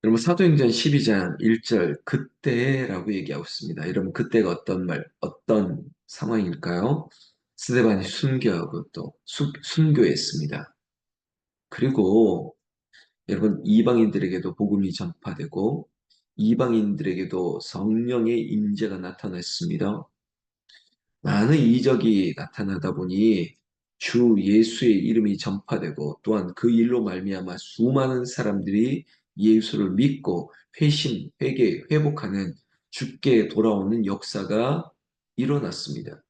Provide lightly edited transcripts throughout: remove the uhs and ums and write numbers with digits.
여러분 사도행전 12장 1절 그때라고 얘기하고 있습니다. 여러분 그때가 어떤 상황일까요? 스데반이 순교하고 또 순교했습니다. 그리고 여러분 이방인들에게도 복음이 전파되고 이방인들에게도 성령의 임재가 나타났습니다. 많은 이적이 나타나다 보니 주 예수의 이름이 전파되고 또한 그 일로 말미암아 수많은 사람들이 예수를 믿고 회심, 회개, 회복하는 주께 돌아오는 역사가 일어났습니다.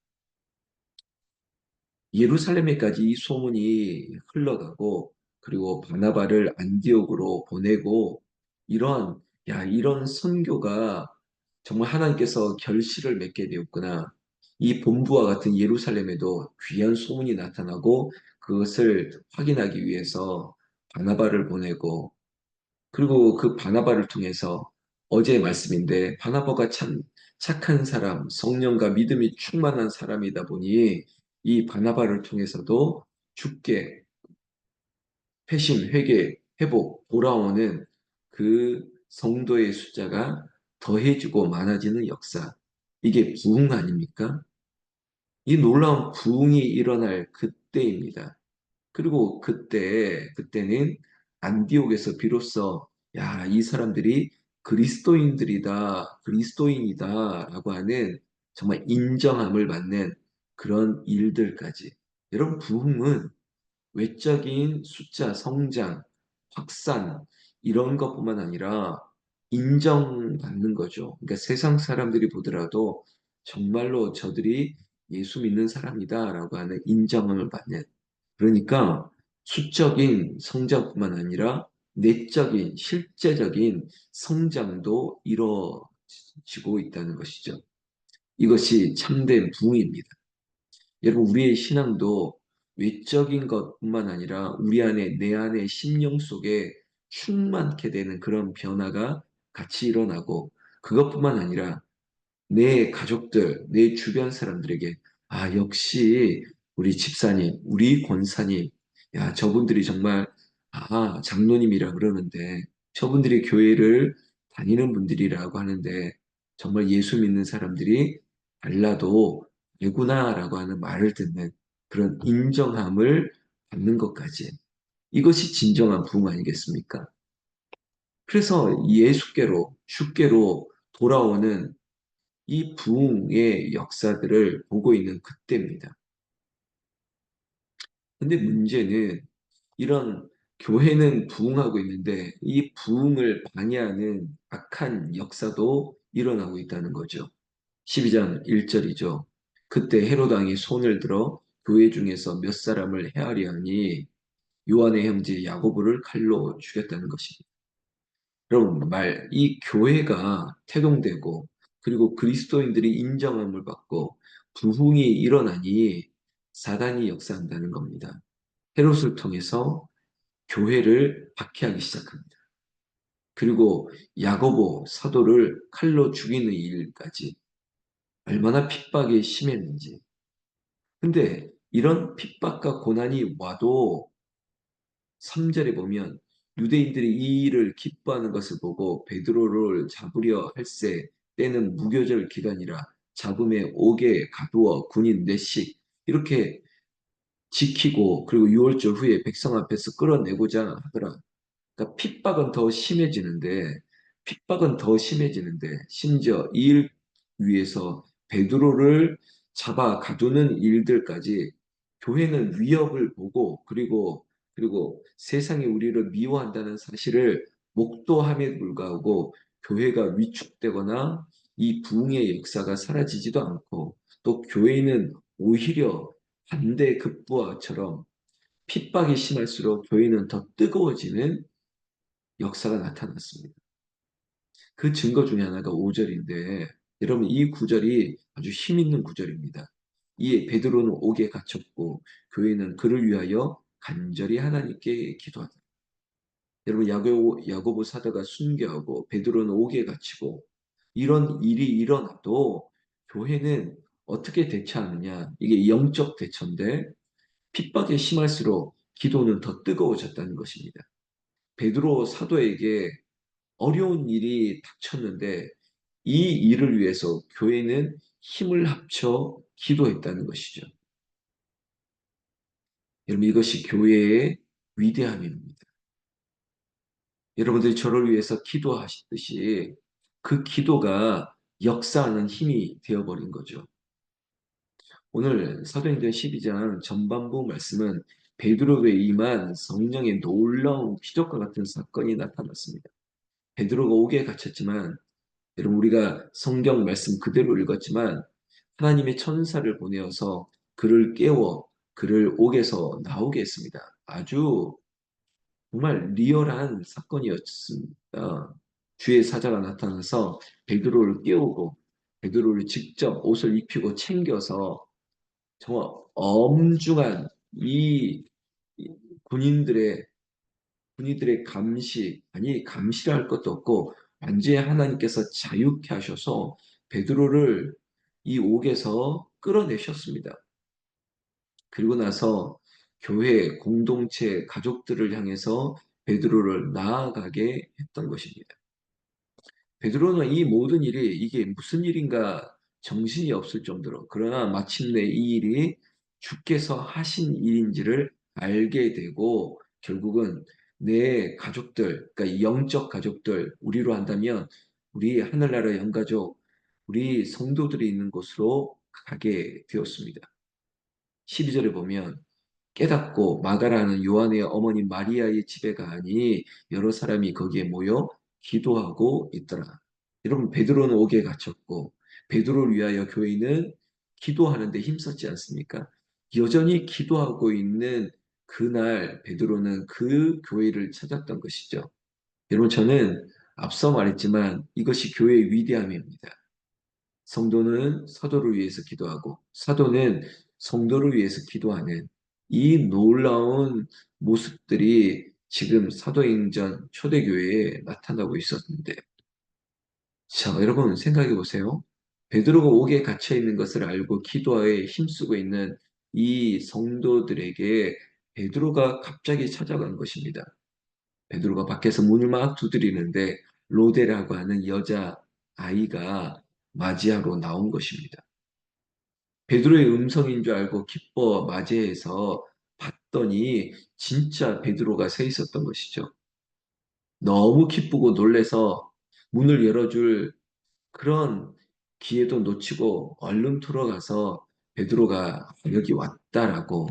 예루살렘에까지 이 소문이 흘러가고 그리고 바나바를 안디옥으로 보내고 이런 이런 선교가 정말 하나님께서 결실을 맺게 되었구나. 이 본부와 같은 예루살렘에도 귀한 소문이 나타나고 그것을 확인하기 위해서 바나바를 보내고 그리고 그 바나바를 통해서 어제의 말씀인데 바나바가 참 착한 사람, 성령과 믿음이 충만한 사람이다 보니 이 바나바를 통해서도 죽게 회심, 회개, 회복, 돌아오는 그 성도의 숫자가 더해지고 많아지는 역사. 이게 부흥 아닙니까? 이 놀라운 부흥이 일어날 그때입니다. 그리고 그때는 안디옥에서 비로소, 이 사람들이 그리스도인이다, 라고 하는 정말 인정함을 받는 그런 일들까지. 여러분, 부흥은 외적인 숫자, 성장, 확산, 이런 것뿐만 아니라 인정받는 거죠. 그러니까 세상 사람들이 보더라도 정말로 저들이 예수 믿는 사람이다라고 하는 인정을 받는. 그러니까 수적인 성장뿐만 아니라 내적인, 실제적인 성장도 이루어지고 있다는 것이죠. 이것이 참된 부흥입니다. 여러분, 우리의 신앙도 외적인 것뿐만 아니라 우리 안에, 내 안에 심령 속에 충만케 되는 그런 변화가 같이 일어나고 그것뿐만 아니라 내 가족들, 내 주변 사람들에게 역시 우리 집사님, 우리 권사님, 저분들이 정말 장로님이라 그러는데 저분들이 교회를 다니는 분들이라고 하는데 정말 예수 믿는 사람들이 달라도 되구나라고 하는 말을 듣는 그런 인정함을 받는 것까지 이것이 진정한 부흥 아니겠습니까? 그래서 예수께로 주께로 돌아오는 이 부흥의 역사들을 보고 있는 그때입니다. 근데 문제는 이런 교회는 부흥하고 있는데 이 부흥을 방해하는 악한 역사도 일어나고 있다는 거죠. 12장 1절이죠. 그때 헤롯 왕이 손을 들어 교회 중에서 몇 사람을 헤아려 하니 요한의 형제 야고보를 칼로 죽였다는 것입니다. 여러분, 이 교회가 태동되고, 그리고 그리스도인들이 인정함을 받고, 부흥이 일어나니 사단이 역사한다는 겁니다. 헤롯을 통해서 교회를 박해하기 시작합니다. 그리고 야고보 사도를 칼로 죽이는 일까지 얼마나 핍박이 심했는지. 근데 이런 핍박과 고난이 와도 3절에 보면 유대인들이 이 일을 기뻐하는 것을 보고 베드로를 잡으려 할세 때는 무교절 기간이라 잡음에 옥에 가두어 군인 넷씩 이렇게 지키고 그리고 6월절 후에 백성 앞에서 끌어내고자 하더라. 그러니까 핍박은 더 심해지는데 심지어 이 일 위해서 베드로를 잡아 가두는 일들까지 교회는 위협을 보고 그리고 세상이 우리를 미워한다는 사실을 목도함에 불구하고 교회가 위축되거나 이 부흥의 역사가 사라지지도 않고 또 교회는 오히려 반대급부와처럼 핍박이 심할수록 교회는 더 뜨거워지는 역사가 나타났습니다. 그 증거 중에 하나가 5절인데 여러분 이 구절이 아주 힘 있는 구절입니다. 이에 베드로는 옥에 갇혔고 교회는 그를 위하여 간절히 하나님께 기도하다. 여러분 야고보 사도가 순교하고 베드로는 옥에 갇히고 이런 일이 일어나도 교회는 어떻게 대처하느냐? 이게 영적 대처인데 핍박이 심할수록 기도는 더 뜨거워졌다는 것입니다. 베드로 사도에게 어려운 일이 닥쳤는데 이 일을 위해서 교회는 힘을 합쳐 기도했다는 것이죠. 여러분, 이것이 교회의 위대함입니다. 여러분들이 저를 위해서 기도하시듯이 그 기도가 역사하는 힘이 되어버린 거죠. 오늘 사도행전 12장 전반부 말씀은 베드로에게 임한 성령의 놀라운 기적과 같은 사건이 나타났습니다. 베드로가 옥에 갇혔지만, 여러분, 우리가 성경 말씀 그대로 읽었지만 하나님의 천사를 보내어서 그를 깨워 그를 옥에서 나오게 했습니다. 아주 정말 리얼한 사건이었습니다. 주의 사자가 나타나서 베드로를 깨우고 베드로를 직접 옷을 입히고 챙겨서 정말 엄중한 이 군인들의 감시, 아니 감시를 할 것도 없고 완전히 하나님께서 자유케 하셔서 베드로를 이 옥에서 끌어내셨습니다. 그리고 나서 교회 공동체 가족들을 향해서 베드로를 나아가게 했던 것입니다. 베드로는 이 모든 일이 이게 무슨 일인가 정신이 없을 정도로, 그러나 마침내 이 일이 주께서 하신 일인지를 알게 되고 결국은 내 가족들, 그러니까 이 영적 가족들, 우리로 한다면 우리 하늘나라 영가족, 우리 성도들이 있는 곳으로 가게 되었습니다. 12절에 보면 깨닫고 마가라는 요한의 어머니 마리아의 집에 가니 여러 사람이 거기에 모여 기도하고 있더라. 여러분, 베드로는 옥에 갇혔고 베드로를 위하여 교회는 기도하는데 힘썼지 않습니까? 여전히 기도하고 있는 그날 베드로는 그 교회를 찾았던 것이죠. 여러분, 저는 앞서 말했지만 이것이 교회의 위대함입니다. 성도는 사도를 위해서 기도하고 사도는 성도를 위해서 기도하는 이 놀라운 모습들이 지금 사도행전 초대교회에 나타나고 있었는데, 자, 여러분 생각해 보세요. 베드로가 옥에 갇혀 있는 것을 알고 기도에 힘쓰고 있는 이 성도들에게 베드로가 갑자기 찾아간 것입니다. 베드로가 밖에서 문을 막 두드리는데 로데라고 하는 여자 아이가 맞이하러 나온 것입니다. 베드로의 음성인 줄 알고 기뻐 맞이해서 봤더니 진짜 베드로가 서 있었던 것이죠. 너무 기쁘고 놀래서 문을 열어줄 그런 기회도 놓치고 얼른 들어가서 베드로가 여기 왔다라고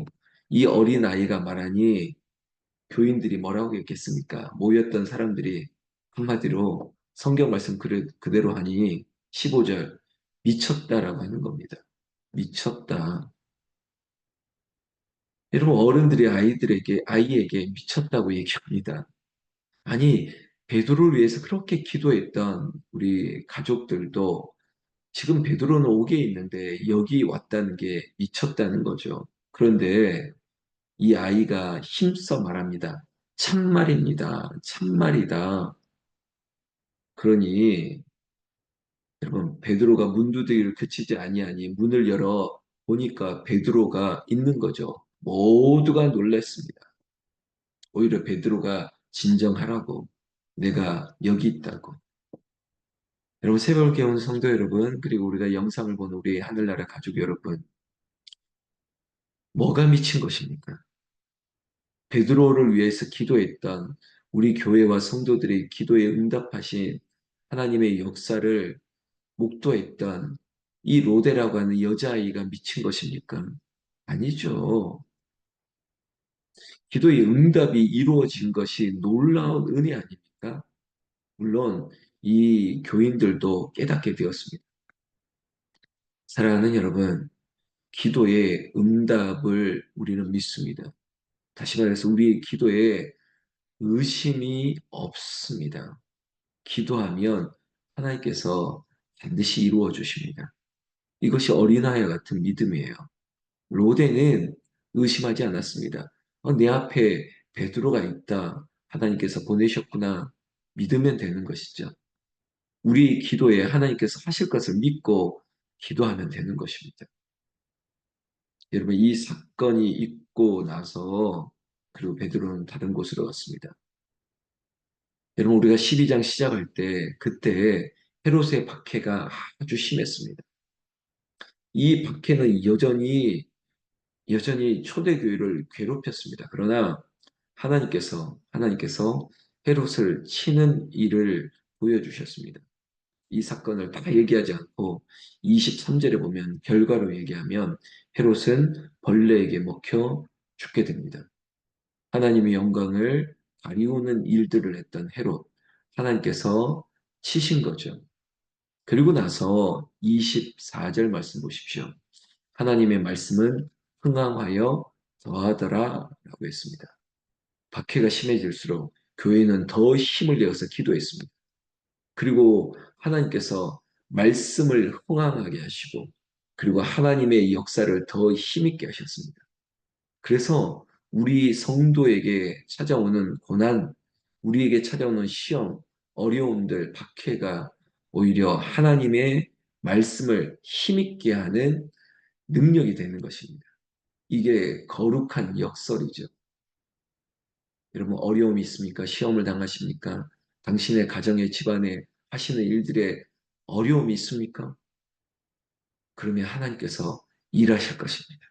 이 어린 아이가 말하니 교인들이 뭐라고 했겠습니까? 모였던 사람들이 한마디로 성경 말씀 그대로 하니 15절 미쳤다라고 하는 겁니다. 미쳤다. 여러분, 어른들이 아이에게 미쳤다고 얘기합니다. 아니, 베드로를 위해서 그렇게 기도했던 우리 가족들도 지금 베드로는 옥에 있는데 여기 왔다는 게 미쳤다는 거죠. 그런데 이 아이가 힘써 말합니다. 참말입니다. 참말이다. 그러니 여러분, 베드로가 문두드기를 그치지 아니하니 문을 열어 보니까 베드로가 있는 거죠. 모두가 놀랐습니다. 오히려 베드로가 진정하라고, 내가 여기 있다고. 여러분, 새벽을 온 성도 여러분, 그리고 우리가 영상을 보는 우리 하늘나라 가족 여러분, 뭐가 미친 것입니까? 베드로를 위해서 기도했던 우리 교회와 성도들의 기도에 응답하신 하나님의 역사를 목도했던 이 로데라고 하는 여자아이가 미친 것입니까? 아니죠. 기도의 응답이 이루어진 것이 놀라운 은혜 아닙니까? 물론 이 교인들도 깨닫게 되었습니다. 사랑하는 여러분, 기도의 응답을 우리는 믿습니다. 다시 말해서 우리의 기도에 의심이 없습니다. 기도하면 하나님께서 반드시 이루어 주십니다. 이것이 어린아이 같은 믿음이에요. 로데는 의심하지 않았습니다. 내 앞에 베드로가 있다. 하나님께서 보내셨구나. 믿으면 되는 것이죠. 우리 기도에 하나님께서 하실 것을 믿고 기도하면 되는 것입니다. 여러분, 이 사건이 있고 나서 그리고 베드로는 다른 곳으로 갔습니다. 여러분, 우리가 12장 시작할 때, 그때 헤롯의 박해가 아주 심했습니다. 이 박해는 여전히 초대교회를 괴롭혔습니다. 그러나 하나님께서 헤롯을 치는 일을 보여주셨습니다. 이 사건을 다 얘기하지 않고 23절에 보면 결과로 얘기하면 헤롯은 벌레에게 먹혀 죽게 됩니다. 하나님의 영광을 가리우는 일들을 했던 헤롯, 하나님께서 치신 거죠. 그리고 나서 24절 말씀 보십시오. 하나님의 말씀은 흥황하여 더하더라 라고 했습니다. 박해가 심해질수록 교회는 더 힘을 내어서 기도했습니다. 그리고 하나님께서 말씀을 흥황하게 하시고 그리고 하나님의 역사를 더 힘있게 하셨습니다. 그래서 우리 성도에게 찾아오는 고난, 우리에게 찾아오는 시험, 어려움들, 박해가 오히려 하나님의 말씀을 힘있게 하는 능력이 되는 것입니다. 이게 거룩한 역설이죠. 여러분, 어려움이 있습니까? 시험을 당하십니까? 당신의 가정의 집안에 하시는 일들에 어려움이 있습니까? 그러면 하나님께서 일하실 것입니다.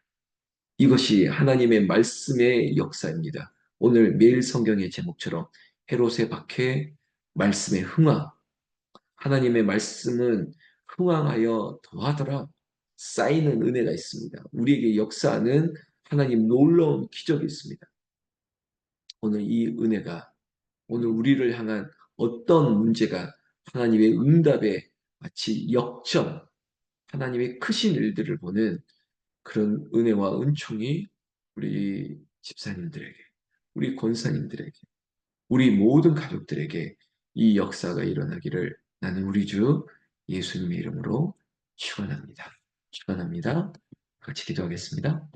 이것이 하나님의 말씀의 역사입니다. 오늘 매일 성경의 제목처럼 헤롯의 박해, 말씀의 흥황, 하나님의 말씀은 흥황하여 더하더라. 쌓이는 은혜가 있습니다. 우리에게 역사하는 하나님 놀라운 기적이 있습니다. 오늘 이 은혜가 오늘 우리를 향한 어떤 문제가 하나님의 응답에 마치 역전, 하나님의 크신 일들을 보는 그런 은혜와 은총이 우리 집사님들에게, 우리 권사님들에게, 우리 모든 가족들에게 이 역사가 일어나기를 나는 우리 주 예수님의 이름으로 축원합니다. 축원합니다. 같이 기도하겠습니다.